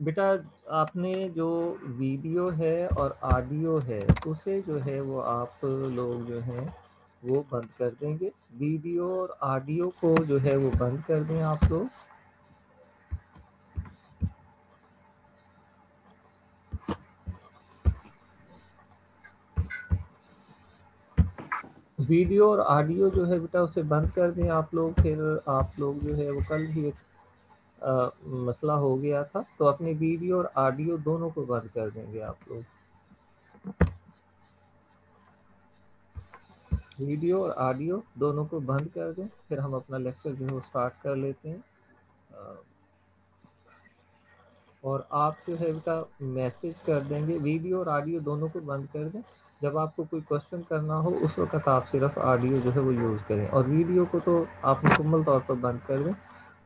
बेटा आपने जो वीडियो है और ऑडियो है उसे जो है वो आप लोग जो हैं वो बंद कर देंगे। वीडियो और ऑडियो को जो है वो बंद कर दें आप लोग। वीडियो और ऑडियो जो है बेटा उसे बंद कर दें आप लोग। फिर आप लोग जो है वो कल भी एक मसला हो गया था, तो अपनी वीडियो और ऑडियो दोनों को बंद कर देंगे आप लोग। वीडियो और ऑडियो दोनों को बंद कर दें, फिर हम अपना लेक्चर जो है वो स्टार्ट कर लेते हैं। और आप जो है बेटा मैसेज कर देंगे, वीडियो और ऑडियो दोनों को बंद कर दें। जब आपको कोई क्वेश्चन करना हो उस वक्त आप सिर्फ ऑडियो जो है वो यूज़ करें, और वीडियो को तो आप मुकम्मल तौर पर बंद कर दें,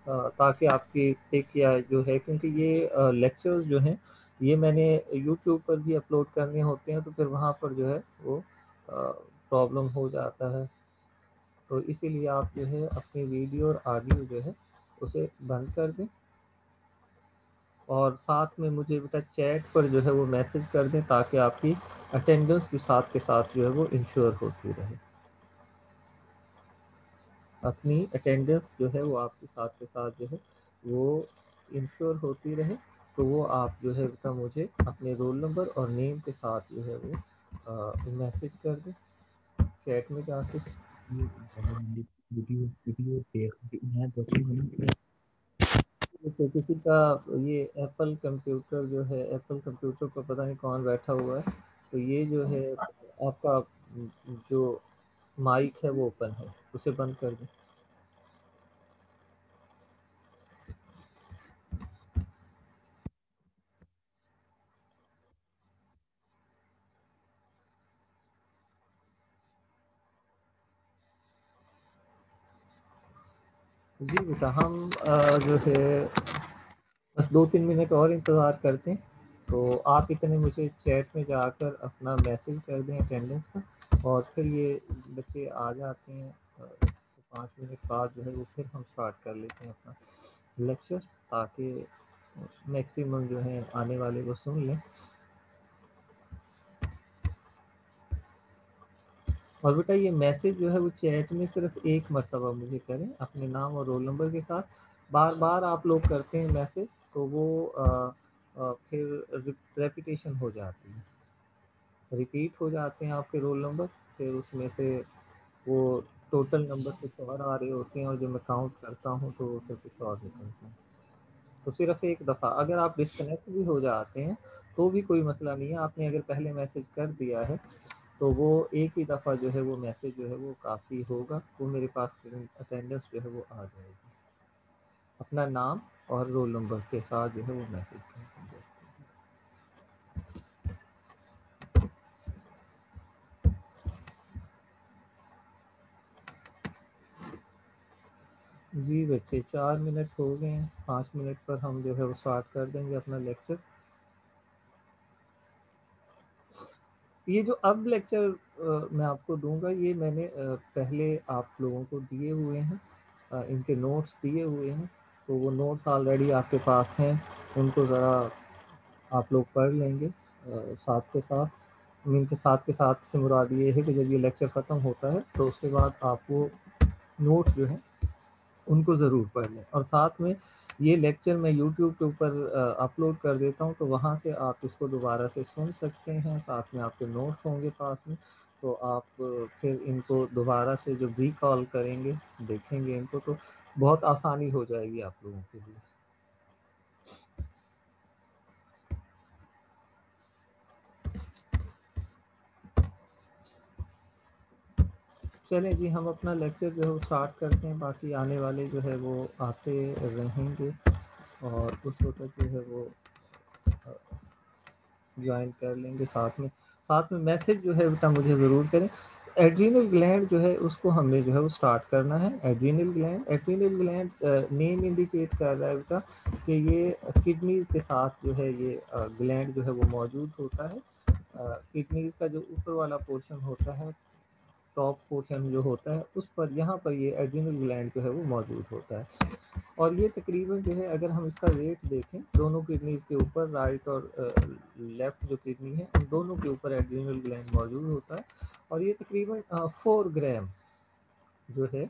ताकि आपकी एक या जो है, क्योंकि ये लेक्चर्स जो हैं ये मैंने यूट्यूब पर भी अपलोड करने होते हैं, तो फिर वहाँ पर जो है वो प्रॉब्लम हो जाता है। तो इसीलिए आप जो है अपनी वीडियो और ऑडियो जो है उसे बंद कर दें। और साथ में मुझे बेटा चैट पर जो है वो मैसेज कर दें, ताकि आपकी अटेंडेंस भी साथ के साथ जो है वो इंश्योर होती रहे। अपनी अटेंडेंस जो है वो आपके साथ के साथ जो है वो इंश्योर होती रहे। तो वो आप जो है बेटा मुझे अपने रोल नंबर और नेम के साथ जो है वो मैसेज कर दें चैट में जाके। वीडियो वीडियो देख मैं देखूंगा। तो किसी का ये एप्पल कंप्यूटर जो है, एप्पल कंप्यूटर पर पता नहीं कौन बैठा हुआ है, तो ये जो है आपका जो माइक है वो ओपन है, उसे बंद कर दें। जी बेटा हम जो है बस 2-3 मिनट और इंतज़ार करते हैं। तो आप इतने मुझे चैट में जाकर अपना मैसेज कर दें अटेंडेंस का, और फिर ये बच्चे आ जाते हैं तो 5 मिनट बाद जो है वो फिर हम स्टार्ट कर लेते हैं अपना लेक्चर, ताकि मैक्सिमम जो है आने वाले वो सुन लें। और बेटा ये मैसेज जो है वो चैट में सिर्फ एक मरतबा मुझे करें अपने नाम और रोल नंबर के साथ। बार बार आप लोग करते हैं मैसेज तो वो फिर रेपिटेशन हो जाती है, रिपीट हो जाते हैं आपके रोल नंबर। फिर उसमें से वो टोटल नंबर कुछ और आ रहे होते हैं, और जो मैं काउंट करता हूँ तो फिर कुछ और निकलता है। तो सिर्फ एक दफ़ा अगर आप डिस्कनेक्ट भी हो जाते हैं तो भी कोई मसला नहीं है। आपने अगर पहले मैसेज कर दिया है तो वो एक ही दफ़ा जो है वो मैसेज जो है वो काफ़ी होगा, वो मेरे पास अटेंडेंस जो है वो आ जाएगी। अपना नाम और रोल नंबर के साथ जो है वो मैसेज कर देंगे। जी बच्चे 4 मिनट हो गए हैं, 5 मिनट पर हम जो है वो स्टार्ट कर देंगे अपना लेक्चर। ये जो अब लेक्चर मैं आपको दूंगा ये मैंने पहले आप लोगों को दिए हुए हैं, इनके नोट्स दिए हुए हैं, तो वो नोट्स ऑलरेडी आपके पास हैं, उनको ज़रा आप लोग पढ़ लेंगे साथ के साथ। इनके साथ के साथ से मुराद ये है कि जब ये लेक्चर ख़त्म होता है तो उसके बाद आप वो नोट्स जो हैं उनको ज़रूर पढ़ लें। और साथ में ये लेक्चर मैं यूट्यूब के ऊपर अपलोड कर देता हूँ, तो वहाँ से आप इसको दोबारा से सुन सकते हैं, साथ में आपके नोट्स होंगे पास में, तो आप फिर इनको दोबारा से जब रिकॉल करेंगे, देखेंगे इनको, तो बहुत आसानी हो जाएगी आप लोगों के लिए। चलें जी हम अपना लेक्चर जो है वो स्टार्ट करते हैं, बाकी आने वाले जो है वो आते रहेंगे और उस वक्त जो है वो ज्वाइन कर लेंगे साथ में मैसेज जो है बेटा मुझे ज़रूर करें। एड्रीनल ग्लैंड जो है उसको हमने जो है वो स्टार्ट करना है। एड्रीनल ग्लैंड नेम इंडिकेट कर रहा है बेटा कि ये किडनीज़ के साथ जो है ये ग्लैंड जो है वो मौजूद होता है। किडनीज़ का जो ऊपर वाला पोर्शन होता है टॉप पोर्शन जो होता है उस पर, यहाँ पर ये एड्रिनल ग्लैंड जो है वो मौजूद होता है। और ये तकरीबन जो है अगर हम इसका वेट देखें, दोनों किडनीज के ऊपर, राइट और लेफ्ट जो किडनी है उन दोनों के ऊपर एड्रिनल ग्लैंड मौजूद होता है। और ये तकरीबन 4 ग्राम जो है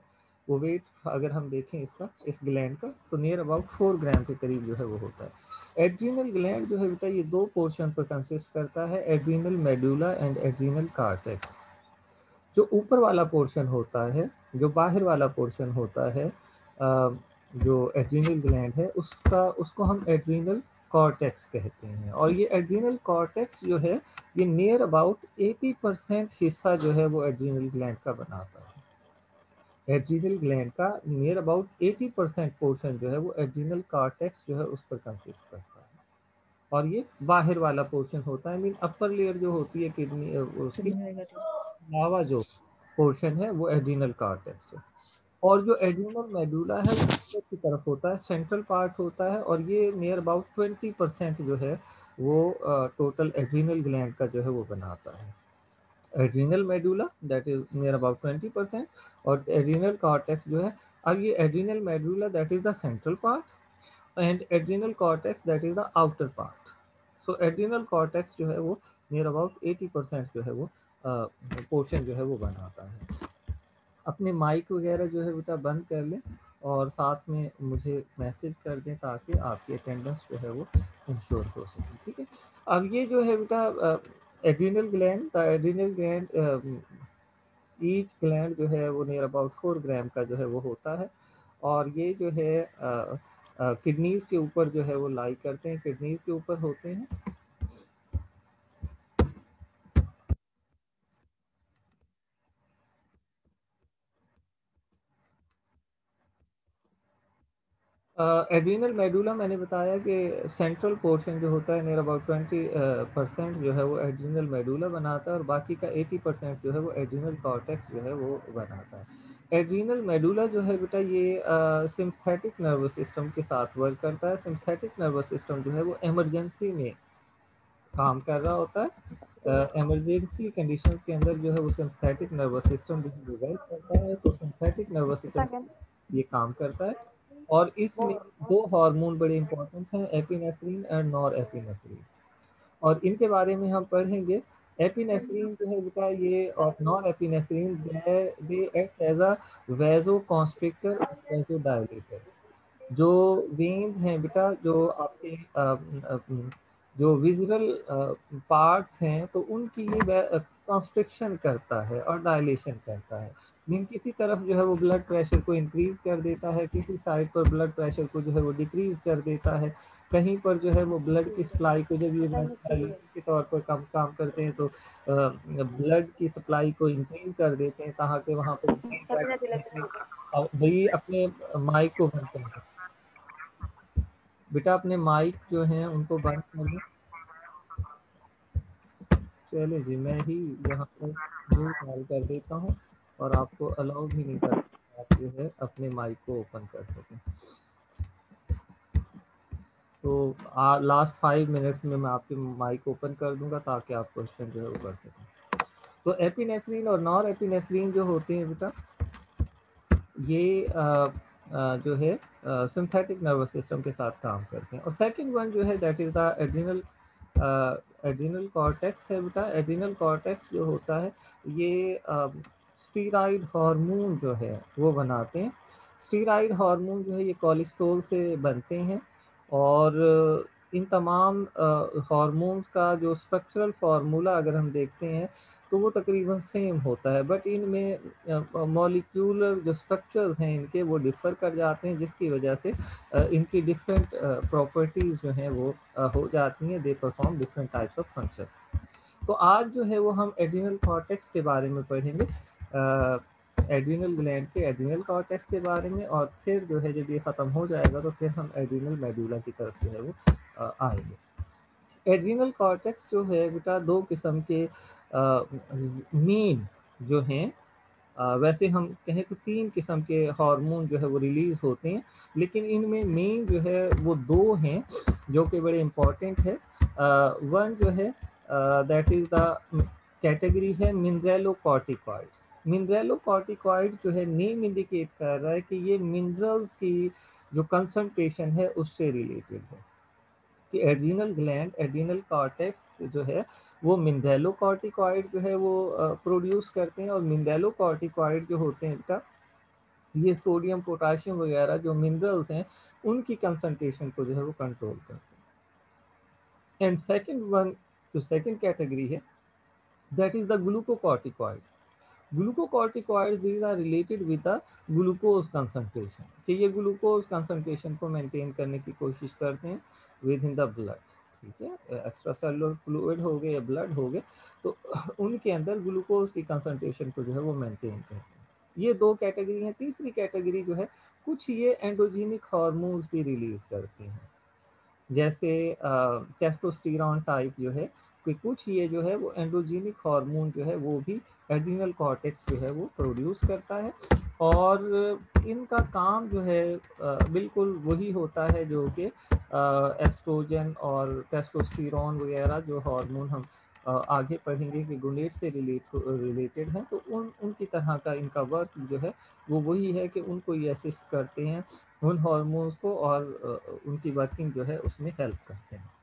वो वेट अगर हम देखें इसका, इस ग्लैंड का, तो नियर अबाउट 4 ग्राम के करीब जो है वो होता है। एड्रिनल ग्लैंड जो है बेटा ये दो पोर्शन पर कंसिस्ट करता है, adrenal medulla and adrenal cortex. जो ऊपर वाला पोर्शन होता है, जो बाहर वाला पोर्शन होता है, जो एड्रिनल ग्लैंड है उसको हम एड्रिनल कॉर्टेक्स कहते हैं। और ये एड्रिनल कॉर्टेक्स जो है ये नियर अबाउट 80% हिस्सा जो है वो एड्रिनल ग्लैंड का बनाता है। एड्रिनल ग्लैंड का नियर अबाउट 80% पोर्शन जो है वो एड्रिनल कॉर्टेक्स जो है उस पर कंसिस्ट करता है। और ये बाहर वाला पोर्शन होता है, मीन अपर लेयर जो होती है किडनी उसके अलावा जो पोर्शन है वो एड्रिनल कॉर्टेक्स है। और जो एड्रिनल मेडुला है वो ऊपर की तरफ होता है, सेंट्रल पार्ट होता है, और ये नियर अबाउट 20% जो है वो टोटल एड्रिनल ग्लैंड का जो है वो बनाता है। Adrenal medulla that is near about 20%, और एड्रिनल कॉर्टेक्स जो है, अब ये adrenal medulla that is the central part and adrenal cortex that is the outer part. So adrenal cortex जो है वो नियर अबाउट 80% जो है वो पोर्शन जो है वो बनाता है। अपने माइक वगैरह जो है बेटा बंद कर लें और साथ में मुझे मैसेज कर दें ताकि आपकी अटेंडेंस जो है वो इंश्योर हो सके, ठीक है। अब ये जो है बेटा adrenal gland, the adrenal gland, each gland जो है वो नियर अबाउट 4 ग्राम का जो है वो होता है। और ये जो है किडनीज के ऊपर जो है वो लाई करते हैं, किडनीज के ऊपर होते हैं। एड्रिनल मेडुला मैंने बताया कि सेंट्रल पोर्शन जो होता है नियर अबाउट 20% जो है वो एड्रिनल मेडुला बनाता है, और बाकी का 80% जो है वो एड्रिनल कॉर्टेक्स जो है वो बनाता है। एड्रिनल मेडुला जो है बेटा ये सिंपैथेटिक नर्वस सिस्टम के साथ वर्क करता है। सिंपैथेटिक नर्वस सिस्टम जो है वो इमरजेंसी में काम कर रहा होता है। इमरजेंसी कंडीशंस के अंदर जो है वो सिंपैथेटिक नर्वस सिस्टम जो है वर्क करता है, तो सिंपैथेटिक नर्वस सिस्टम ये काम करता है। और इसमें दो हार्मोन बड़े इंपॉर्टेंट हैं, एपिनेफ्रिन एंड नॉर एपिनेफ्रिन, और इनके बारे में हम पढ़ेंगे। एपिनेफ्रिन जो है बेटा ये और norepinephrine they act as a vasoconstrictor और वेजो डायलेटर। जो वेन्स हैं बेटा, जो आपके जो विजुअल पार्ट्स हैं, तो उनकी ये कंस्ट्रिक्शन करता है और डायलेशन करता है। मीन किसी तरफ जो है वो ब्लड प्रेशर को इंक्रीज कर देता है, किसी साइड पर ब्लड प्रेशर को जो है वो डिक्रीज कर देता है। कहीं पर जो है वो ब्लड की सप्लाई को, जब ये डायलेटर के तौर पर कम काम करते हैं तो ब्लड की सप्लाई को इंक्रीज कर देते हैं ताकि वहाँ पर भाई अपने माइक को बंद कर दें बेटा, अपने माइक जो हैं उनको बंद कर दें। चले जी, मैं ही यहाँ पर म्यूट कॉल कर देता हूँ और आपको अलाउ भी नहीं करता आप जो है अपने माइक को ओपन कर सकें। तो लास्ट 5 मिनट्स में मैं आपके माइक ओपन कर दूंगा ताकि आप क्वेश्चन जो है वो कर सकें। तो एपिनेफ्रिन और नॉर एपिनेफ्रिन जो होते हैं बेटा ये जो है सिंथेटिक नर्वस सिस्टम के साथ काम करते हैं। और सेकंड वन जो है that is the adrenal adrenal cortex है बेटा। एड्रिनल कॉर्टेक्स जो होता है ये स्टीरॉयड हार्मोन जो है वो बनाते हैं। स्टीरॉयड हार्मोन जो है ये कोलेस्ट्रॉल से बनते हैं, और इन तमाम हार्मोन्स का जो स्ट्रक्चरल फार्मूला अगर हम देखते हैं तो वो तकरीबन सेम होता है, बट इनमें मॉलिक्यूलर जो स्ट्रक्चर्स हैं इनके वो डिफ़र कर जाते हैं, जिसकी वजह से इनकी डिफरेंट प्रॉपर्टीज़ जो हैं वो हो जाती हैं, they perform different types of function. तो आज जो है वो हम एड्रिनल कॉर्टेक्स के बारे में पढ़ेंगे, एड्रिनल ग्लैंड के एड्रिनल कॉर्टेक्स के बारे में, और फिर जो है जब ये ख़त्म हो जाएगा तो फिर हम एड्रिनल मेडुला की तरफ जो है वो आएंगे। एड्रिनल कॉर्टेक्स जो है बेटा दो किस्म के मेन जो हैं, वैसे हम कहें तो 3 किस्म के हार्मोन जो है वो रिलीज होते हैं, लेकिन इनमें मेन जो है वो 2 हैं जो कि बड़े इम्पॉर्टेंट है। वन जो है दैट इज द कैटेगरी है मिनरेलोकॉर्टिकॉइड्स। मिनरलोकॉर्टिकॉइड जो है नेम इंडिकेट कर रहा है कि ये मिनरल्स की जो कंसंट्रेशन है उससे रिलेटेड है, कि एड्रिनल ग्लैंड, एड्रिनल कॉर्टेक्स जो है वो मिनरलोकॉर्टिकॉइड जो है वो प्रोड्यूस करते हैं, और मिनरलोकॉर्टिकॉइड जो होते हैं बेटा ये सोडियम पोटाशियम वगैरह जो मिनरल्स हैं उनकी कंसंट्रेशन को जो है वो कंट्रोल करते हैं। एंड सेकंड वन, जो सेकंड कैटेगरी है, that is the glucocorticoids. Glucocorticoids these are related with the glucose concentration, कि ये ग्लूकोज कंसंट्रेशन को मेंटेन करने की कोशिश करते हैं विद इन द ब्लड। ठीक है, एक्स्ट्रा सेलुलर फ्लूइड हो गए या ब्लड हो गए, तो उनके अंदर ग्लूकोज की कंसंट्रेशन को जो है वो मेंटेन करते हैं। ये दो कैटेगरी हैं। तीसरी कैटेगरी जो है, कुछ ये एंडोजेनिक हार्मोन्स भी रिलीज करते हैं, जैसे टेस्टोस्टेरोन टाइप जो है, कि कुछ ये जो है वो एंड्रोजेनिक हार्मोन जो है वो भी एड्रिनल कॉर्टेक्स जो है वो प्रोड्यूस करता है, और इनका काम जो है बिल्कुल वही होता है जो कि एस्ट्रोजन और टेस्टोस्टेरोन वगैरह जो हार्मोन हम आगे पढ़ेंगे कि गोनेड से रिलेटेड हैं, तो उनकी तरह का इनका वर्क जो है वो वही है कि उनको ये असिस्ट करते हैं उन हार्मोन्स को, और उनकी वर्किंग जो है उसमें हेल्प करते हैं।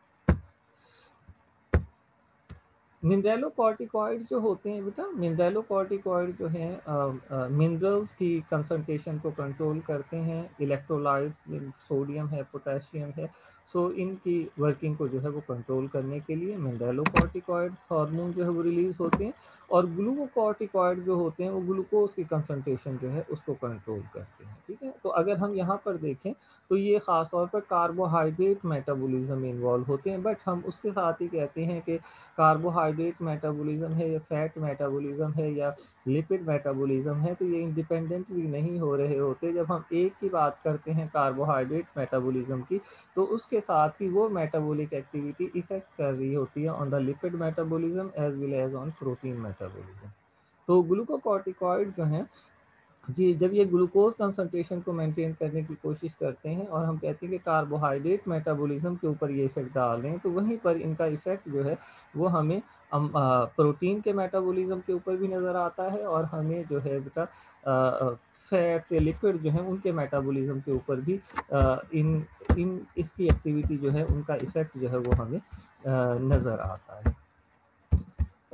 मिनरलोकॉर्टिकॉइड जो होते हैं बेटा, मिनरलोकॉर्टिकॉइड जो हैं मिनरल्स की कंसंट्रेशन को कंट्रोल करते हैं, इलेक्ट्रोलाइट्स सोडियम है, पोटेशियम है, सो इनकी वर्किंग को जो है वो कंट्रोल करने के लिए मिनरलोकॉर्टिकॉइड हार्मोन जो है वो रिलीज होते हैं, और ग्लूकोकॉर्टिकॉइड जो होते हैं वो ग्लूकोज की कंसंट्रेशन जो है उसको कंट्रोल करते हैं। ठीक है, तो अगर हम यहाँ पर देखें तो ये खासतौर पर कार्बोहाइड्रेट मेटाबॉलिज्म में इन्वॉल्व होते हैं, बट हम उसके साथ ही कहते हैं कि कार्बोहाइड्रेट मेटाबॉलिज्म है या फैट मेटाबॉलिज्म है या लिपिड मेटाबॉलिज्म है, तो ये इंडिपेंडेंटली नहीं हो रहे होते। जब हम एक की बात करते हैं कार्बोहाइड्रेट मेटाबॉलिज्म की, तो उसके साथ ही वो मेटाबॉलिक एक्टिविटी इफेक्ट कर रही होती है on the lipid metabolism as well as on protein metabolism. तो ग्लूकोकॉर्टिकॉइड जो है जी, जब ये ग्लूकोज कंसंट्रेशन को मेंटेन करने की कोशिश करते हैं, और हम कहते हैं कि कार्बोहाइड्रेट मेटाबॉलिज्म के ऊपर ये इफेक्ट डाल रहे हैं, तो वहीं पर इनका इफेक्ट जो है वो हमें प्रोटीन के मेटाबॉलिज्म के ऊपर भी नज़र आता है, और हमें जो है बेटा फैट्स या लिपिड जो है उनके मेटाबॉलिज्म के ऊपर भी इन इन इसकी एक्टिविटी जो है उनका इफेक्ट जो है वो हमें नज़र आता है।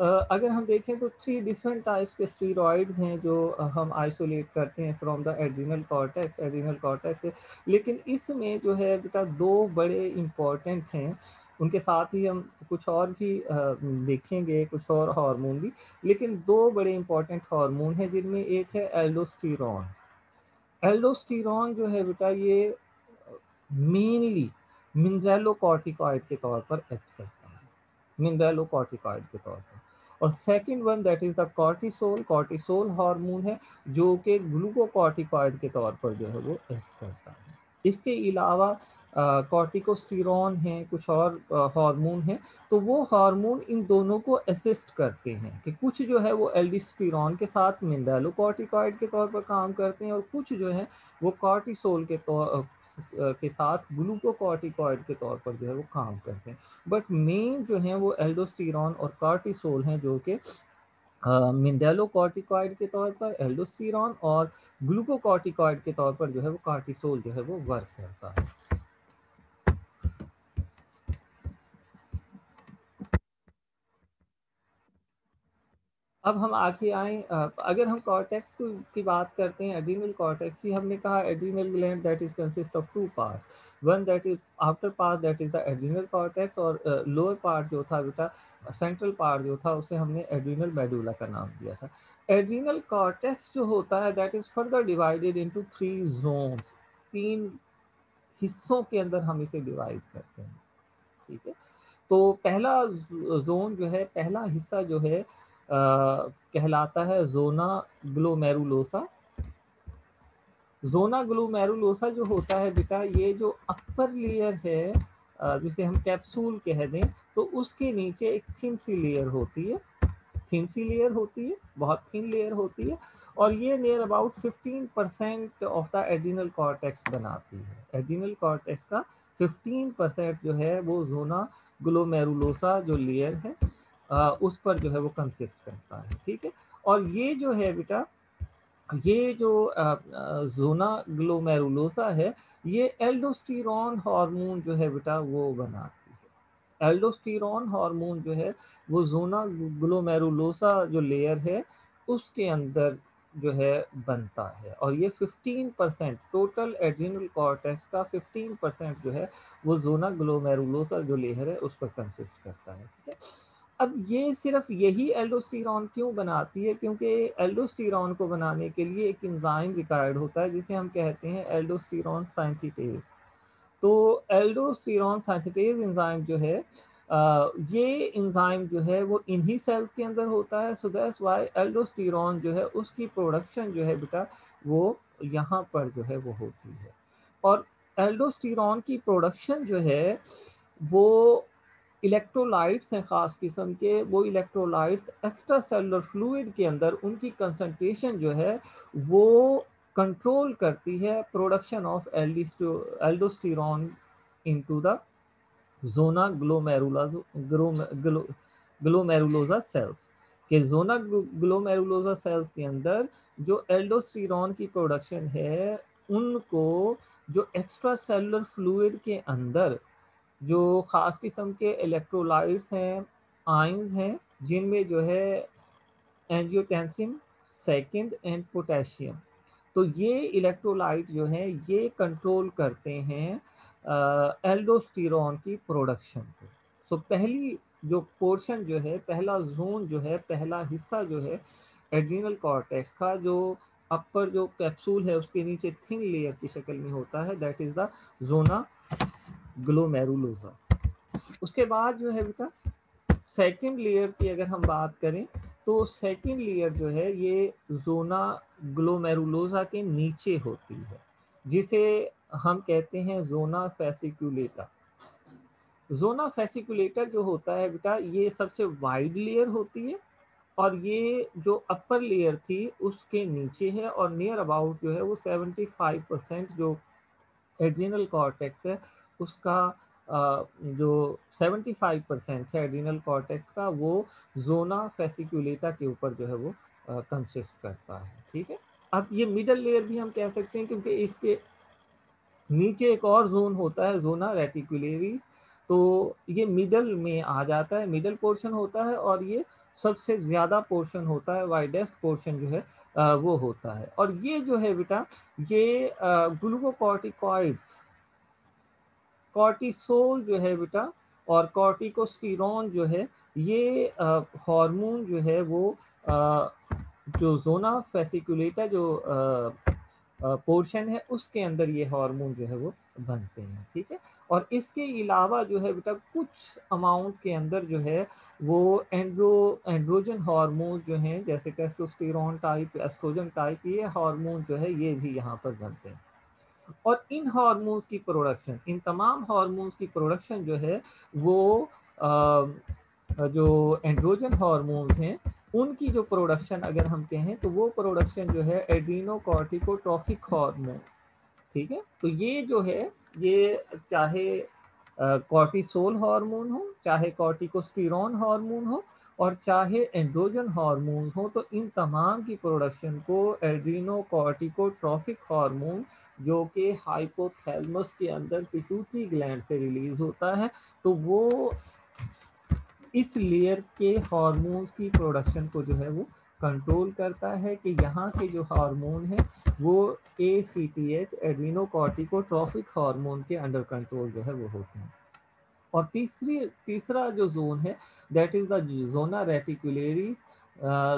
अगर हम देखें तो 3 डिफरेंट टाइप्स के स्टेरॉइड्स हैं जो हम आइसोलेट करते हैं फ्रॉम द एड्रिनल कॉर्टेक्स से, लेकिन इसमें जो है बेटा 2 बड़े इम्पॉर्टेंट हैं, उनके साथ ही हम कुछ और भी देखेंगे, कुछ और हार्मोन भी, लेकिन 2 बड़े इम्पॉर्टेंट हार्मोन हैं जिनमें एक है एल्डोस्टेरॉन। एल्डोस्टेरॉन जो है बेटा ये मेनली मिनरलोकॉर्टिकॉइड के तौर पर एक्ट करता है, मिनरलोकॉर्टिकॉइड के तौर पर। और second one that is the cortisol, cortisol hormone है जो कि ग्लूकोकॉर्टिकॉइड के तौर पर जो है वो एक्ट करता है। इसके अलावा कॉर्टिकोस्टेरॉन है, कुछ और हार्मोन है, तो वो हार्मोन इन दोनों को असिस्ट करते हैं, कि कुछ जो है वो एल्डोस्टेरॉन के साथ मिनरलोकॉर्टिकॉइड के तौर पर काम करते हैं, और कुछ जो है वो कॉर्टिसोल के साथ ग्लूकोकॉर्टिकॉइड के तौर पर जो है वो काम करते हैं। बट मेन जो है वो एल्डोस्टेरॉन और कॉर्टिसोल हैं, जो कि मिनरलोकॉर्टिकॉइड के तौर पर एल्डोस्टेरॉन और ग्लूकोकॉर्टिकॉइड के तौर पर जो है वो कॉर्टिसोल जो है वो वर्क करता है। अब हम आगे आए, अगर हम कॉर्टेक्स की बात करते हैं, एड्रिनल कॉर्टेक्स की, हमने कहा adrenal gland that is consist of 2 parts, one that is after part that is the adrenal cortex, और लोअर पार्ट जो था बेटा, सेंट्रल पार्ट जो था उसे हमने एड्रिनल मेडुला का नाम दिया था। एड्रिनल कॉर्टेक्स जो होता है that is further divided into 3 zones, 3 हिस्सों के अंदर हम इसे डिवाइड करते हैं। ठीक है, तो पहला जोन जो है, पहला हिस्सा जो है कहलाता है जोना ग्लोमेरुलोसा। जोना ग्लोमेरुलोसा जो होता है बेटा, ये जो अपर लेयर है, जिसे हम कैप्सूल कह दें, तो उसके नीचे एक थिन सी लेयर होती है, थिन सी लेयर होती है, बहुत थिन लेयर होती है, और ये near about 15% of the adrenal cortex बनाती है। एड्रिनल कॉर्टेक्स का 15% जो है वो जोना ग्लोमेरुलोसा जो लेयर है, उस पर जो है वो कंसिस्ट करता है। ठीक है, और ये जो है बेटा, ये जो ज़ोना ग्लोमेरुलोसा है, ये एल्डोस्टेरॉन हार्मोन जो है बेटा वो बनाती है। एल्डोस्टेरॉन हार्मोन जो है वो ज़ोना ग्लोमेरुलोसा जो लेयर है उसके अंदर जो है बनता है, और ये 15% टोटल एड्रिनल कॉर्टेक्स का 15% जो है वो ज़ोना ग्लोमेरुलोसा जो लेयर है उस पर कंसिस्ट करता है। ठीक है, अब ये सिर्फ यही एल्डोस्टेरॉन क्यों बनाती है, क्योंकि एल्डोस्टेरॉन को बनाने के लिए एक एंजाइम रिक्वायर्ड होता है जिसे हम कहते हैं एल्डोस्टेरॉन सिंथेटेज। तो एल्डोस्टेरॉन सिंथेटेज एंजाइम जो है, ये एंजाइम जो है वो इन्हीं सेल्स के अंदर होता है। सो दैट्स व्हाई एल्डोस्टेरॉन जो है उसकी प्रोडक्शन जो है बेटा वो यहाँ पर जो है वो होती है। और एल्डोस्टेरॉन की प्रोडक्शन जो है वो इलेक्ट्रोलाइट्स हैं ख़ास किस्म के, वो इलेक्ट्रोलाइट्स एक्स्ट्रा सेलुलर फ्लूइड के अंदर उनकी कंसंट्रेशन जो है वो कंट्रोल करती है production of aldosterone into the zona glomerulosa cells के ज़ोना ग्लोमेरुलोसा सेल्स के अंदर जो एल्डोस्टेरॉन की प्रोडक्शन है उनको जो एक्स्ट्रा सेलुलर फ्लूइड के अंदर जो ख़ास किस्म के इलेक्ट्रोलाइट्स हैं, आयंस हैं, जिनमें जो है एंजियोटेंसिन सेकंड एंड पोटेशियम, तो ये इलेक्ट्रोलाइट जो हैं ये कंट्रोल करते हैं एल्डोस्टेरॉन की प्रोडक्शन को। सो पहली जो पोर्शन जो है, पहला जोन जो है, पहला हिस्सा जो है एड्रिनल कॉर्टेक्स का, जो अपर जो कैप्सूल है उसके नीचे थिन लेयर की शक्ल में होता है, that is the zona glomerulosa. उसके बाद जो है बेटा सेकंड लेयर की अगर हम बात करें, तो सेकंड लेयर जो है ये जोना ग्लोमेरुलोसा के नीचे होती है, जिसे हम कहते हैं जोना फेसिकुलेटा। जोना फेसिकुलेटर जो होता है बेटा ये सबसे वाइड लेयर होती है, और ये जो अपर लेयर थी उसके नीचे है, और नियर अबाउट जो है वो 75% जो एड्रिनल कॉर्टेक्स है उसका जो 75% है एड्रिनल कॉर्टेक्स का, वो जोना फेसिकुलेटा के ऊपर जो है वो कंसिस्ट करता है। ठीक है, अब ये मिडल लेयर भी हम कह सकते हैं, क्योंकि इसके नीचे एक और जोन होता है जोना रेटिकुलेरिस, तो ये मिडल में आ जाता है, मिडल पोर्शन होता है, और ये सबसे ज़्यादा पोर्शन होता है, वाइडेस्ट पोर्शन जो है वो होता है। और ये जो है बेटा ये ग्लूकोकॉर्टिकॉइड्स, कॉर्टिसोल जो है बेटा और कॉर्टिकोस्टेरॉन जो है, ये हार्मोन जो है वो जो जोना फेसिकुलेटा जो पोर्शन है उसके अंदर ये हार्मोन जो है वो बनते हैं। ठीक है, और इसके अलावा जो है बेटा कुछ अमाउंट के अंदर जो है वो एंड्रोजन हार्मोन जो हैं, जैसे टेस्टोस्टेरोन टाइप, एस्ट्रोजन टाइप, ये हार्मोन जो है ये भी यहाँ पर बनते हैं। और इन हार्मोन्स की प्रोडक्शन, इन तमाम हार्मोन्स की प्रोडक्शन जो है वो जो एंड्रोजन हार्मोन्स हैं उनकी जो प्रोडक्शन अगर हम कहें तो वो प्रोडक्शन जो है एड्रीनोकॉर्टिकोट्रॉफिक हार्मोन। ठीक है, तो ये जो है ये चाहे कॉर्टिसोल हार्मोन हो, चाहे कॉर्टिकोस्टेरॉन हार्मोन हो, और चाहे एंड्रोजन हार्मोन हो, तो इन तमाम की प्रोडक्शन को एड्रीनोकॉर्टिकोट्रॉफिक हार्मोन जो कि हाइपोथैलेमस के अंदर पिट्यूटरी ग्लैंड से रिलीज होता है, तो वो इस लेयर के हार्मोन्स की प्रोडक्शन को जो है वो कंट्रोल करता है कि यहाँ के जो हार्मोन है वो ACTH एड्रीनोकॉर्टिकोट्रॉफिक हार्मोन के अंडर कंट्रोल जो है वो होते हैं। और तीसरा जो जोन है that is the zona reticularis.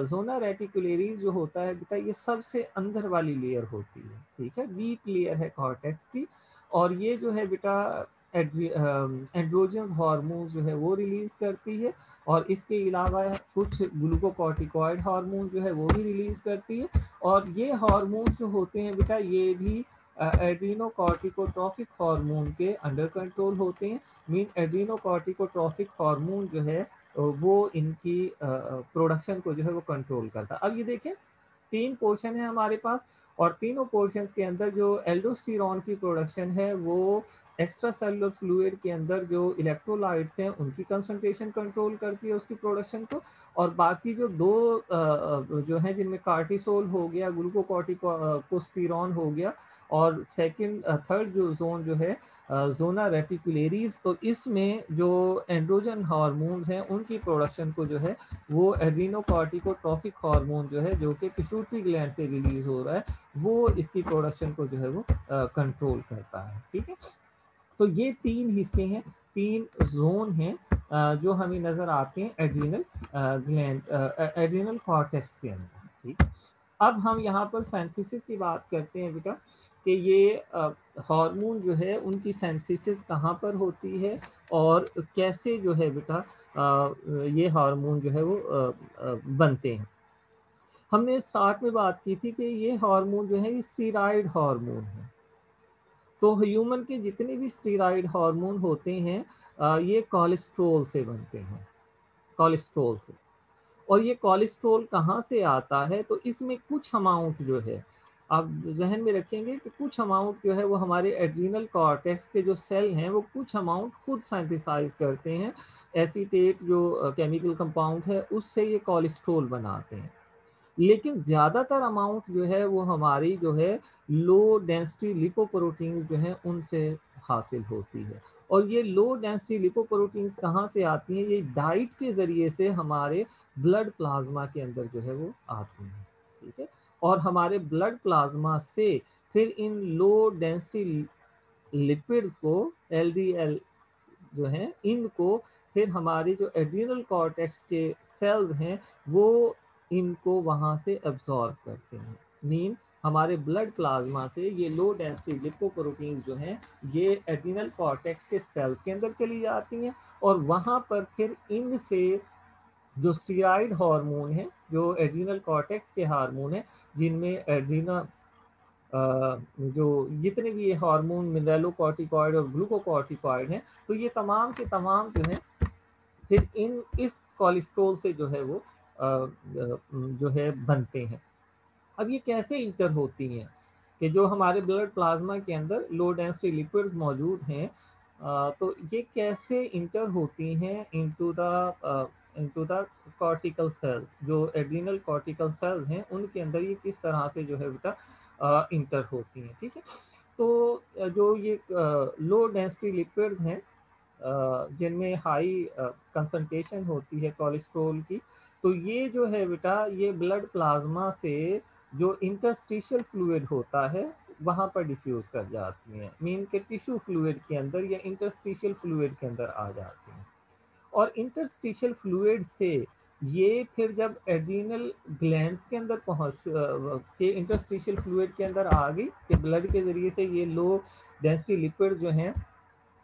Zona reticularis जो होता है बेटा ये सबसे अंदर वाली लेयर होती है। ठीक है, डीप लेयर है कॉर्टेक्स की, और ये जो है बेटा एंड्रोजन हार्मोन जो है वो रिलीज करती है, और इसके अलावा कुछ ग्लूकोकॉर्टिकॉइड हार्मोन जो है वो भी रिलीज करती है। और ये हार्मोन जो होते हैं बेटा ये भी एड्रीनोकॉर्टिकोट्रॉफिक हार्मोन के अंडर कंट्रोल होते हैं। मीन एड्रीनोकॉर्टिकोट्रॉफिक हार्मोन जो है वो इनकी प्रोडक्शन को जो है वो कंट्रोल करता है। अब ये देखें तीन पोर्शन है हमारे पास, और तीनों पोर्शन के अंदर जो एल्डोस्टेरॉन की प्रोडक्शन है वो एक्स्ट्रा सेलुलर फ्लूइड के अंदर जो इलेक्ट्रोलाइट्स हैं उनकी कंसंट्रेशन कंट्रोल करती है उसकी प्रोडक्शन को, और बाकी जो दो जो है जिनमें कार्टिसोल हो गया, ग्लूकोकॉर्टिकोस्टेरॉन हो गया, और सेकंड थर्ड जो जोन जो है जोना रेटिकुलेरिस, तो इसमें जो एंड्रोजन हार्मोन्स हैं उनकी प्रोडक्शन को जो है वो एड्रीनोकॉर्टिकोट्रॉफिक हार्मोन जो है जो कि पिट्यूटरी ग्लैंड से रिलीज हो रहा है, वो इसकी प्रोडक्शन को जो है वो कंट्रोल करता है। ठीक है, तो ये तीन हिस्से हैं, तीन जोन हैं जो हमें नजर आते हैं एड्रीनल ग्लैंड, एड्रीनल कॉर्टेक्स के अंदर। ठीक, अब हम यहाँ पर सेंथिसिस की बात करते हैं बेटा, कि ये हार्मोन जो है उनकी सेंथिसिस कहाँ पर होती है और कैसे जो है बेटा ये हार्मोन जो है वो बनते हैं। हमने स्टार्ट में बात की थी कि ये हार्मोन जो है ये स्टीरॉयड हार्मोन है। तो ह्यूमन के जितने भी स्टीरॉयड हार्मोन होते हैं ये कोलेस्ट्रॉल से बनते हैं, कोलेस्ट्रॉल से। और ये कोलेस्ट्रॉल कहाँ से आता है, तो इसमें कुछ अमाउंट जो है आप जहन में रखेंगे कि कुछ अमाउंट जो है वो हमारे एड्रीनल कॉर्टेक्स के जो सेल हैं वो कुछ अमाउंट खुद सिंथेसाइज करते हैं, एसीटेट जो केमिकल कंपाउंड है उससे ये कोलेस्ट्रॉल बनाते हैं। लेकिन ज़्यादातर अमाउंट जो है वो हमारी जो है लो डेंसिटी लिपोप्रोटीन जो है उनसे हासिल होती है। और ये लो डेंसिटी लिपोप्रोटीन्स कहाँ से आती हैं, ये डाइट के ज़रिए से हमारे ब्लड प्लाज्मा के अंदर जो है वो आती हैं। ठीक है, और हमारे ब्लड प्लाज्मा से फिर इन लो डेंसिटी लिपिड्स को, एलडीएल जो है, इनको फिर हमारे जो एड्रिनल कॉर्टेक्स के सेल्स हैं वो इनको वहाँ से एब्जॉर्ब करते हैं। मीन हमारे ब्लड प्लाज्मा से ये लो डेंसिटी लिपोप्रोटीन्स जो हैं ये एड्रिनल कॉर्टेक्स के सेल्स के अंदर चली जाती हैं, और वहाँ पर फिर इनसे जो स्टीरॉयड हार्मोन है, जो एड्रिनल कॉर्टेक्स के हार्मोन है, जिनमें एड्रीना जो जितने भी ये हार्मोन मिनरलोकॉर्टिकॉइड और ग्लूकोकॉर्टिकॉइड हैं, तो ये तमाम के तमाम जो है फिर इन इस कोलेस्ट्रॉल से जो है वो जो है बनते हैं। अब ये कैसे इंटर होती हैं, कि जो हमारे ब्लड प्लाज्मा के अंदर लो डेंसिटी लिपिड्स मौजूद हैं, तो ये कैसे इंटर होती हैं इनटू द कॉर्टिकल सेल्स, जो एड्रिनल कॉर्टिकल सेल्स हैं उनके अंदर ये किस तरह से जो है बेटा इंटर होती हैं। ठीक है, तो जो ये लो डेंसिटी लिपिड्स हैं जिनमें हाई कंसंट्रेशन होती है कोलेस्ट्रॉल की, तो ये जो है बेटा ये ब्लड प्लाज्मा से जो इंटरस्टिशियल फ्लूइड होता है वहाँ पर डिफ्यूज कर जाती हैं, मीन के टिश्यू फ्लूइड के अंदर या इंटरस्टिशियल फ्लूइड के अंदर आ जाती हैं। और इंटरस्टिशियल फ्लूइड से ये फिर जब एड्रीनल ग्लैंड्स के अंदर के इंटरस्टिशियल फ्लूइड के अंदर आ गई कि ब्लड के जरिए से ये लो डेंसिटी लिपिड जो हैं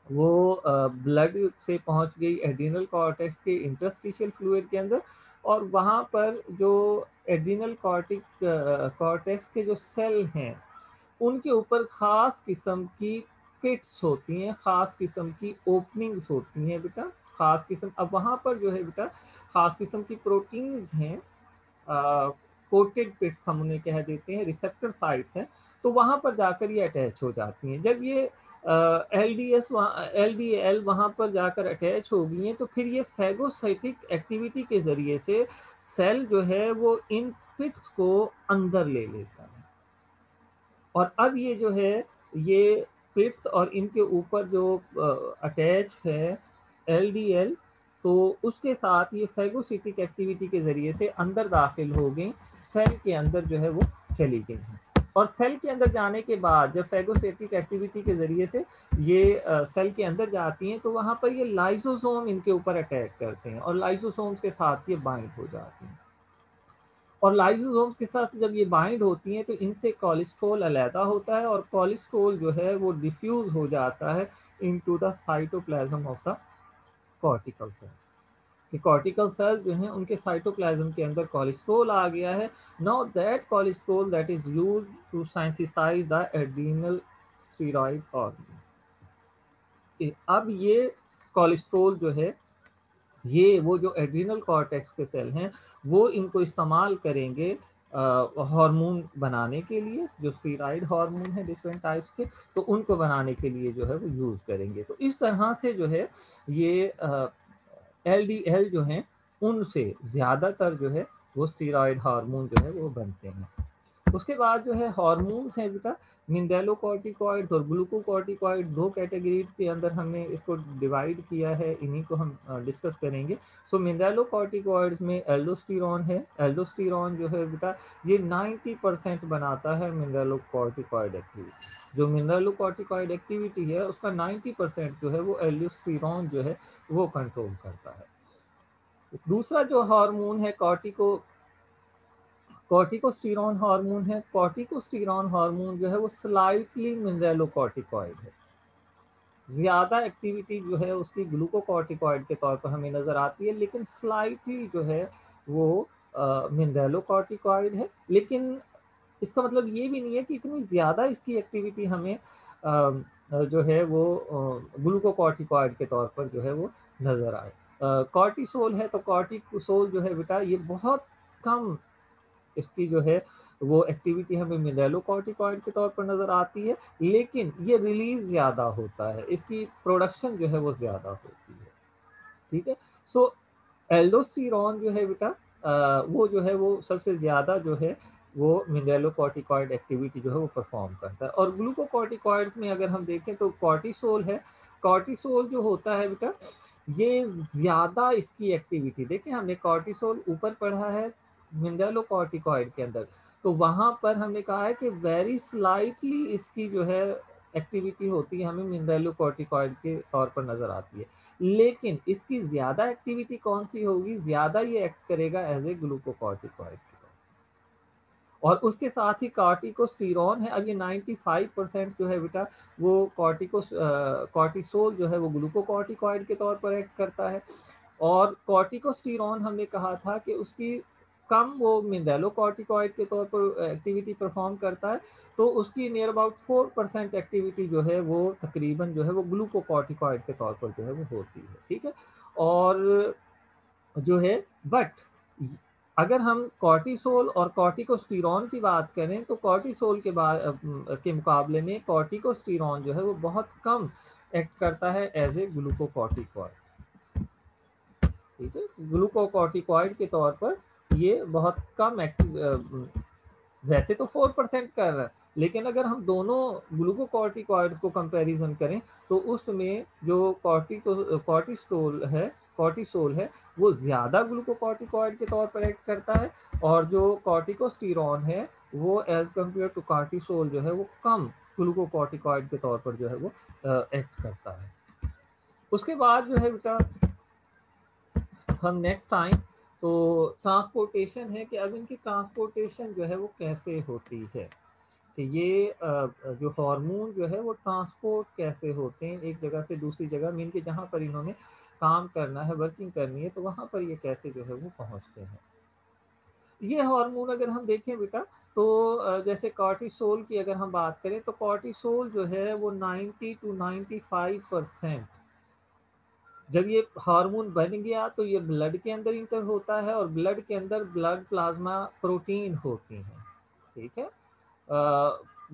वो ब्लड से पहुंच गई एड्रिनल कॉर्टेक्स के इंटरस्टिशियल फ्लूइड के अंदर, और वहाँ पर जो एड्रिनल कॉर्टेक्स के जो सेल हैं उनके ऊपर ख़ास किस्म की पिट्स होती हैं, ख़ास किस्म की ओपनिंग्स होती हैं बेटा, ख़ास किस्म। अब वहाँ पर जो है बेटा ख़ास किस्म की प्रोटीन्स हैं, कोटेड पिट्स हम उन्हें कह देते हैं, रिसेप्टर साइट्स हैं, तो वहाँ पर जाकर ये अटैच हो जाती हैं। जब ये एल वहाँ पर जाकर अटैच हो गई हैं तो फिर ये फैगोसाइटिक एक्टिविटी के ज़रिए से सेल जो है वो इन पिट्स को अंदर ले लेता है, और अब ये जो है ये पिट्स और इनके ऊपर जो अटैच है एलडीएल, तो उसके साथ ये फैगोसिटिक एक्टिविटी के ज़रिए से अंदर दाखिल हो गई, सेल के अंदर जो है वो चली गई हैं। और सेल के अंदर जाने के बाद जब फैगोसिटिक एक्टिविटी के ज़रिए से ये सेल के अंदर जाती हैं तो वहाँ पर ये लाइसोसोम इनके ऊपर अटैक करते हैं और लाइसोसोम्स के साथ ये बाइंड हो जाती हैं। और लाइसोसोम्स के साथ जब ये बाइंड होती हैं तो इनसे कोलेस्ट्रॉल अलहदा होता है और कोलेस्ट्रॉल जो है वो डिफ्यूज हो जाता है into the cytoplasm of the cortical cells. कि कॉर्टिकल सेल्स जो हैं उनके साइटोप्लाज्म के अंदर कोलेस्ट्रॉल आ गया है। Now that cholesterol that is used to synthesize the adrenal steroid hormone. अब ये कोलेस्ट्रॉल जो है ये वो जो एड्रीनल कॉर्टेक्स के सेल हैं वो इनको इस्तेमाल करेंगे हार्मोन बनाने के लिए, जो स्टेरॉइड हार्मोन है डिफरेंट टाइप्स के, तो उनको बनाने के लिए जो है वो यूज़ करेंगे। तो इस तरह से जो है ये एलडीएल जो हैं उनसे ज़्यादातर जो है वो स्टेरॉइड हार्मोन जो है वो बनते हैं। उसके बाद जो है हार्मोन्स हैं बेटा, मिनरलोकॉर्टिकॉइड्स और ग्लूकोकॉर्टिकॉइड, दो कैटेगरी के अंदर हमने इसको डिवाइड किया है, इन्हीं को हम डिस्कस करेंगे। सो मिनरलोकॉर्टिकॉइड्स में एल्डोस्टेरॉन है। एल्डोस्टेरॉन जो है बेटा ये 90% बनाता है मिनरलोकॉर्टिकॉइड एक्टिविटी। जो मिनरलोकॉर्टिकॉइड एक्टिविटी है उसका 90% जो है वो एल्डोस्टेरॉन जो है वो कंट्रोल करता है। दूसरा जो हार्मोन है कॉर्टिकोस्टेरॉन हार्मोन है। कॉर्टिकोस्टेरॉन हार्मोन जो है वो स्लाइटली मिनरलोकॉर्टिकॉइड है। ज़्यादा एक्टिविटी जो है उसकी ग्लूकोकॉर्टिकॉइड के तौर पर हमें नज़र आती है, लेकिन स्लाइटली जो है वो मिनरलोकॉर्टिकॉइड है। लेकिन इसका मतलब ये भी नहीं है कि इतनी ज़्यादा इसकी एक्टिविटी हमें जो है वो ग्लूकोकॉर्टिकॉइड के तौर पर जो है वो नज़र आए। कॉर्टिसोल है तो कॉर्टिसोल जो है बेटा ये बहुत कम इसकी जो है वो एक्टिविटी हमें मिनरलोकॉर्टिकॉइड के तौर पर नज़र आती है, लेकिन ये रिलीज ज़्यादा होता है, इसकी प्रोडक्शन जो है वो ज़्यादा होती है। ठीक है। सो एल्डोस्टेरॉन जो है बेटा वो जो है वो सबसे ज़्यादा जो है वो मिनरलोकॉर्टिकॉइड एक्टिविटी जो है वो परफॉर्म करता है। और ग्लूकोकॉर्टिकॉइड्स में अगर हम देखें तो कॉर्टिसोल है। कॉर्टिसोल जो होता है बेटा ये ज़्यादा इसकी एक्टिविटी, देखिए हमने कॉर्टिसोल ऊपर पढ़ा है मिनरलोकॉर्टिकॉइड के अंदर, तो वहाँ पर हमने कहा है कि वेरी स्लाइटली इसकी जो है एक्टिविटी होती है, हमें मिनरलोकॉर्टिकॉइड के तौर पर नज़र आती है। लेकिन इसकी ज़्यादा एक्टिविटी कौन सी होगी, ज़्यादा ये एक्ट करेगा एज ए ग्लूकोकॉर्टिकॉइड। और उसके साथ ही कॉर्टिकोस्टेरॉन है। अब ये 95% जो है बेटा वो कॉर्टिसोल जो है वो ग्लूकोकॉर्टिकॉइड के तौर पर एक्ट करता है। और कॉर्टिकोस्टेरॉन हमने कहा था कि उसकी कम वो मिनरलोकॉर्टिकॉइड के तौर पर एक्टिविटी परफॉर्म करता है, तो उसकी नियर अबाउट 4% एक्टिविटी जो है वो तकरीबन जो है वो ग्लूकोकॉर्टिकॉइड के तौर पर जो है वो होती है। ठीक है। और जो है बट अगर हम कॉर्टिसोल और कॉर्टिकोस्टेरॉन की बात करें तो कॉर्टिसोल के बाद के मुकाबले में कॉर्टिकोस्टेरॉन जो है वो बहुत कम एक्ट करता है एज ए ग्लूकोकॉर्टिकॉइड। ठीक है। ग्लूकोकॉर्टिकॉइड के तौर पर ये बहुत कम एक्टिव, वैसे तो 4% कर रहा है, लेकिन अगर हम दोनों ग्लूकोकॉर्टिकॉइड को कंपैरिजन करें तो उसमें जो कॉर्टिसोल है वो ज़्यादा ग्लूकोकॉर्टिकॉइड के तौर पर एक्ट करता है, और जो कॉर्टिकोस्टेरॉन है वो एज कम्पेयर टू कॉर्टिसोल जो है वो कम ग्लूकोकॉर्टिकॉइड के तौर पर जो है वो एक्ट करता है। उसके बाद जो है बेटा हम नेक्स्ट आए तो ट्रांसपोर्टेशन है कि अब इनकी ट्रांसपोर्टेशन जो है वो कैसे होती है, कि ये जो हार्मोन जो है वो ट्रांसपोर्ट कैसे होते हैं एक जगह से दूसरी जगह, मीन कि जहाँ पर इन्होंने काम करना है, वर्किंग करनी है, तो वहाँ पर ये कैसे जो है वो पहुँचते हैं। ये हार्मोन अगर हम देखें बेटा तो जैसे कॉर्टिसोल की अगर हम बात करें तो कॉर्टिसोल जो है वो 90 टू 95% जब ये हार्मोन बन गया तो ये ब्लड के अंदर इंटर होता है, और ब्लड के अंदर ब्लड प्लाज्मा प्रोटीन होती हैं। ठीक है।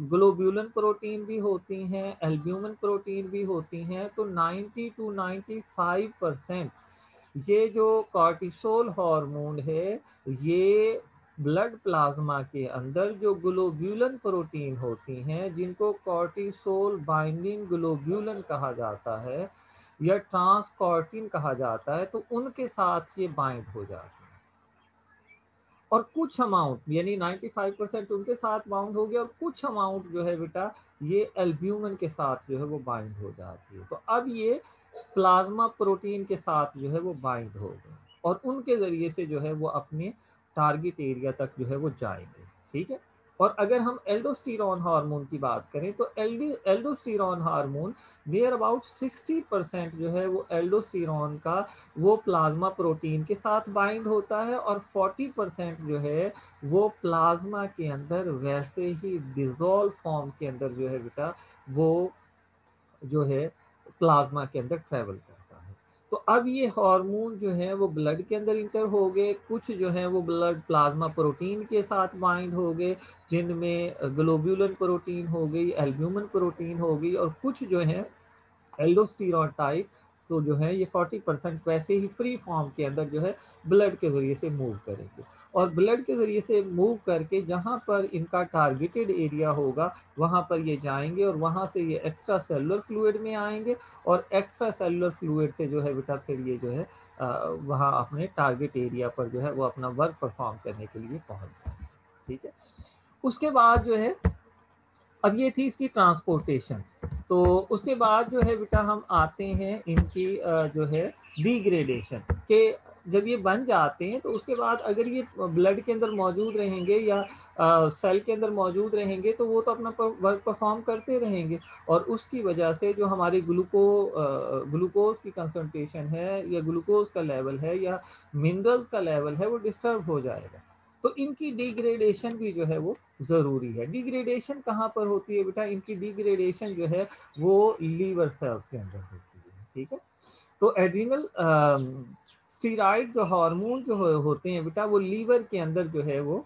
ग्लोब्यूलन प्रोटीन भी होती हैं, एल्ब्यूमिन प्रोटीन भी होती हैं। तो 90 टू 95% ये जो कॉर्टिसोल हार्मोन है ये ब्लड प्लाज्मा के अंदर जो ग्लोब्यूलन प्रोटीन होती हैं जिनको कॉर्टिसोल बाइंडिंग ग्लोब्यूलन कहा जाता है या ट्रांसकॉर्टिन कहा जाता है, तो उनके साथ ये बाइंड हो जाते हैं। और कुछ अमाउंट यानी 95% उनके साथ बाउंड हो गया, और कुछ अमाउंट जो है बेटा ये एल्ब्यूमिन के साथ जो है वो बाइंड हो जाती है। तो अब ये प्लाज्मा प्रोटीन के साथ जो है वो बाइंड हो गए, और उनके ज़रिए से जो है वो अपने टारगेट एरिया तक जो है वो जाएंगे। ठीक है। और अगर हम एल्डोस्टेरॉन हार्मोन की बात करें तो एल्डोस्टेरॉन हार्मोन नियर अबाउट 60% जो है वो एल्डोस्टेरॉन का वो प्लाज्मा प्रोटीन के साथ बाइंड होता है, और 40% जो है वो प्लाज्मा के अंदर वैसे ही डिजोल्व फॉर्म के अंदर जो है बेटा वो जो है प्लाज्मा के अंदर ट्रेवल करता है। तो अब ये हार्मोन जो है वो ब्लड के अंदर इंटर हो गए, कुछ जो है वो ब्लड प्लाज्मा प्रोटीन के साथ बाइंड हो गए, जिनमें ग्लोब्यूलन प्रोटीन हो गई, एल्ब्यूमिन प्रोटीन हो गई, और कुछ जो है एल्डोस्टेरॉन टाइप, तो जो है ये 40% वैसे ही फ्री फॉर्म के अंदर जो है ब्लड के जरिए से मूव करेंगे, और ब्लड के जरिए से मूव करके जहाँ पर इनका टारगेटेड एरिया होगा वहाँ पर ये जाएंगे, और वहाँ से ये एक्स्ट्रा सेलुलर फ्लूइड में आएंगे, और एक्स्ट्रा सेलुलर फ्लूइड से जो है बेटा फिर ये जो है वहाँ अपने टारगेट एरिया पर जो है वो अपना वर्क परफॉर्म करने के लिए पहुँच जाए। ठीक है, उसके बाद जो है, अब ये थी इसकी ट्रांसपोर्टेशन। तो उसके बाद जो है बेटा हम आते हैं इनकी जो है डिग्रेडेशन के, जब ये बन जाते हैं तो उसके बाद अगर ये ब्लड के अंदर मौजूद रहेंगे या सेल के अंदर मौजूद रहेंगे तो वो तो अपना वर्क परफॉर्म करते रहेंगे, और उसकी वजह से जो हमारी ग्लूकोज की कंसंट्रेशन है या ग्लूकोज का लेवल है या मिनरल्स का लेवल है वो डिस्टर्ब हो जाएगा। तो इनकी डिग्रेडेशन भी जो है वो ज़रूरी है। डिग्रेडेशन कहाँ पर होती है बेटा? इनकी डिग्रेडेशन जो है वो लीवर सेल्स के अंदर होती है। ठीक है, तो एड्रिनल स्टीरॉयड जो हार्मोन जो होते हैं बेटा वो लीवर के अंदर जो है वो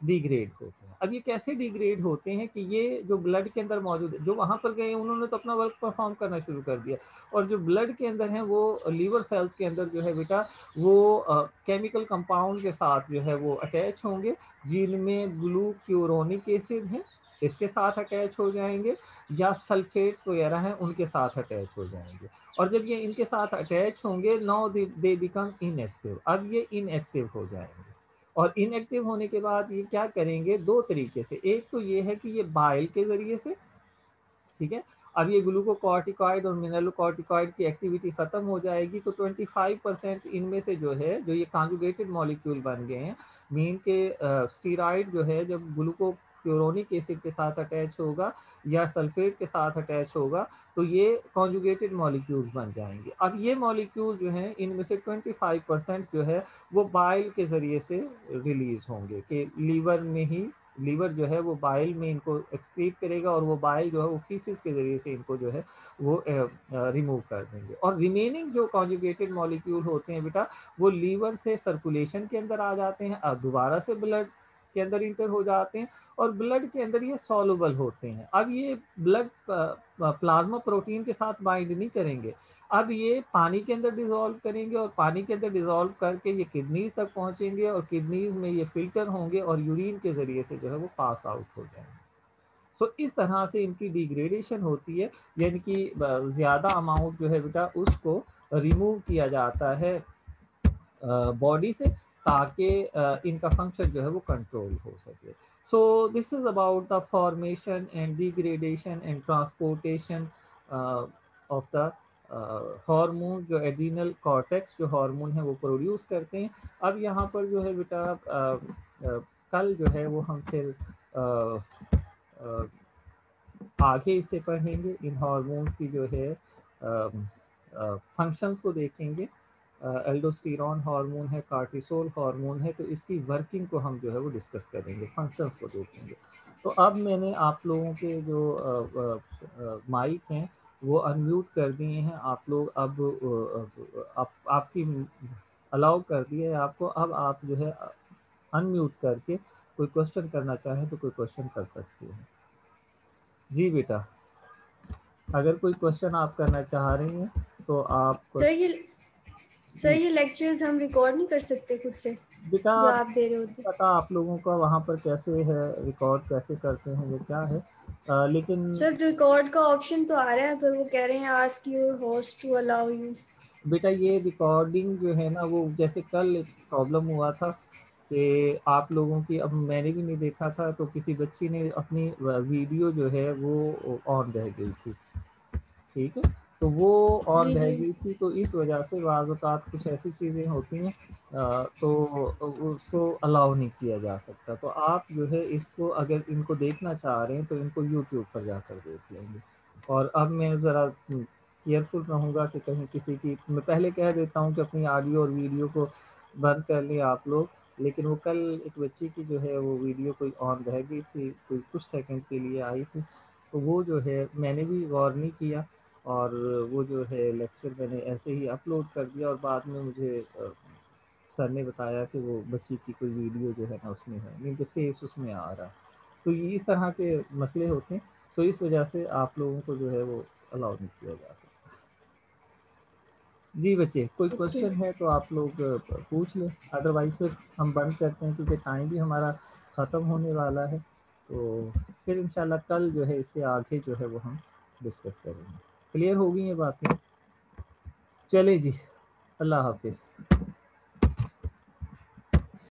डिग्रेड होते हैं। अब ये कैसे डिग्रेड होते हैं कि ये जो ब्लड के अंदर मौजूद है, जो वहां पर गए उन्होंने तो अपना वर्क परफॉर्म करना शुरू कर दिया, और जो ब्लड के अंदर है वो लीवर सेल्स के अंदर जो है बेटा वो केमिकल कंपाउंड के साथ जो है वो अटैच होंगे, जिनमें ग्लूक्यूरोनिक एसिड है इसके साथ अटैच हो जाएंगे, या सल्फेट्स वगैरह हैं उनके साथ अटैच हो जाएंगे, और जब ये इनके साथ अटैच होंगे नाउ दे बिकम इनएक्टिव, अब ये इनएक्टिव हो जाएंगे। और इनएक्टिव होने के बाद ये क्या करेंगे दो तरीके से, एक तो ये है कि ये बाइल के जरिए से, ठीक है, अब ये ग्लूकोकॉर्टिकॉइड और मिनरलोकॉर्टिकॉइड की एक्टिविटी खत्म हो जाएगी, तो 25% इनमें से जो है जो ये कॉन्जुगेटेड मॉलिक्यूल बन गए हैं, मीन के स्टीरॉयड जो है जब ग्लूकोक्यूरोनिक एसिड के साथ अटैच होगा या सल्फेट के साथ अटैच होगा तो ये कॉन्जुगेटेड मॉलिक्यूल्स बन जाएंगे। अब ये मॉलिक्यूल जो हैं इनमें से 25% जो है वो बाइल के जरिए से रिलीज होंगे, कि लीवर में ही, लीवर जो है वो बाइल में इनको एक्सक्रीट करेगा, और वो बाइल जो है वो फीसिस के जरिए से इनको जो है वो रिमूव कर देंगे, और रिमेनिंग जो कॉन्जुगेटेड मॉलिक्यूल होते हैं बेटा वो लीवर से सर्कुलेशन के अंदर आ जाते हैं, और दोबारा से ब्लड के अंदर इंटर हो जाते हैं, और ब्लड के अंदर ये सॉल्युबल होते हैं। अब ये ब्लड प्लाज्मा प्रोटीन के साथ बाइंड नहीं करेंगे, अब ये पानी के अंदर डिजोल्व करेंगे, और पानी के अंदर डिजोल्व करके ये किडनीज तक पहुंचेंगे, और किडनीज में ये फिल्टर होंगे और यूरिन के जरिए से जो है वो पास आउट हो जाएंगे। सो इस तरह से इनकी डिग्रेडेशन होती है, यानी कि ज़्यादा अमाउंट जो है बेटा उसको रिमूव किया जाता है बॉडी से, ताकि इनका फंक्शन जो है वो कंट्रोल हो सके। So this is about the formation and degradation and transportation of the hormone जो एड्रिनल कॉर्टेक्स जो हार्मोन है वो प्रोड्यूस करते हैं। अब यहाँ पर जो है बेटा कल जो है वो हम फिर आगे इसे पढ़ेंगे, इन हार्मोन्स की जो है फंक्शंस को देखेंगे। एल्डोस्टेरॉन हार्मोन है, कार्टिसोल हार्मोन है, तो इसकी वर्किंग को हम जो है वो डिस्कस करेंगे, फंक्शंस को देखेंगे। तो अब मैंने आप लोगों के जो माइक हैं वो अनम्यूट कर दिए हैं, आप लोग अब आपकी अलाउ कर दिया है आपको, अब आप जो है अनम्यूट करके कोई क्वेश्चन करना चाहें तो कोई क्वेश्चन कर सकते हैं। जी बेटा, अगर कोई क्वेश्चन आप करना चाह रही हैं तो आप सर ये सर जी ये लेक्चर्स हम रिकॉर्ड नहीं कर सकते खुद से बेटा, जो आप दे रहे होते? पता आप लोगों का वहाँ पर कैसे है, रिकॉर्ड कैसे करते हैं ये क्या है, लेकिन सर रिकॉर्ड का ऑप्शन तो आ रहा है पर वो कह रहे हैं ask your host to allow you. बेटा ये रिकॉर्डिंग जो है ना वो जैसे कल एक प्रॉब्लम हुआ था कि आप लोगों की, अब मैंने भी नहीं देखा था तो किसी बच्ची ने अपनी वीडियो जो है वो ऑन रह गई थी, ठीक है, तो वो ऑन जी रह जी। गई थी, तो इस वजह से बाज़ औक़ात कुछ ऐसी चीज़ें होती हैं तो उसको अलाउ नहीं किया जा सकता। तो आप जो है इसको अगर इनको देखना चाह रहे हैं तो इनको यूट्यूब पर जाकर देख लेंगे। और अब मैं ज़रा केयरफुल रहूँगा कि कहीं किसी की, मैं पहले कह देता हूँ कि अपनी ऑडियो और वीडियो को बंद कर लें आप लोग, लेकिन वो कल एक बच्ची की जो है वो वीडियो कोई ऑन रह गई थी, कोई कुछ सेकंड के लिए आई थी, तो वो जो है मैंने भी गौर नहीं किया, और वो जो है लेक्चर मैंने ऐसे ही अपलोड कर दिया, और बाद में मुझे सर ने बताया कि वो बच्ची की कोई वीडियो जो है ना उसमें है, मीन के फेस उसमें आ रहा है। तो ये इस तरह के मसले होते हैं, तो इस वजह से आप लोगों को जो है वो अलाउ नहीं किया जा सकता। जी बच्चे, कोई ओके क्वेश्चन है तो आप लोग पूछ लें, अदरवाइज फिर हम बंद करते हैं क्योंकि टाइम भी हमारा ख़त्म होने वाला है। तो फिर इंशाल्लाह कल जो है इससे आगे जो है वो हम डिस्कस करेंगे। क्लियर हो गई ये बातें? चले जी, अल्लाह हाफिज़।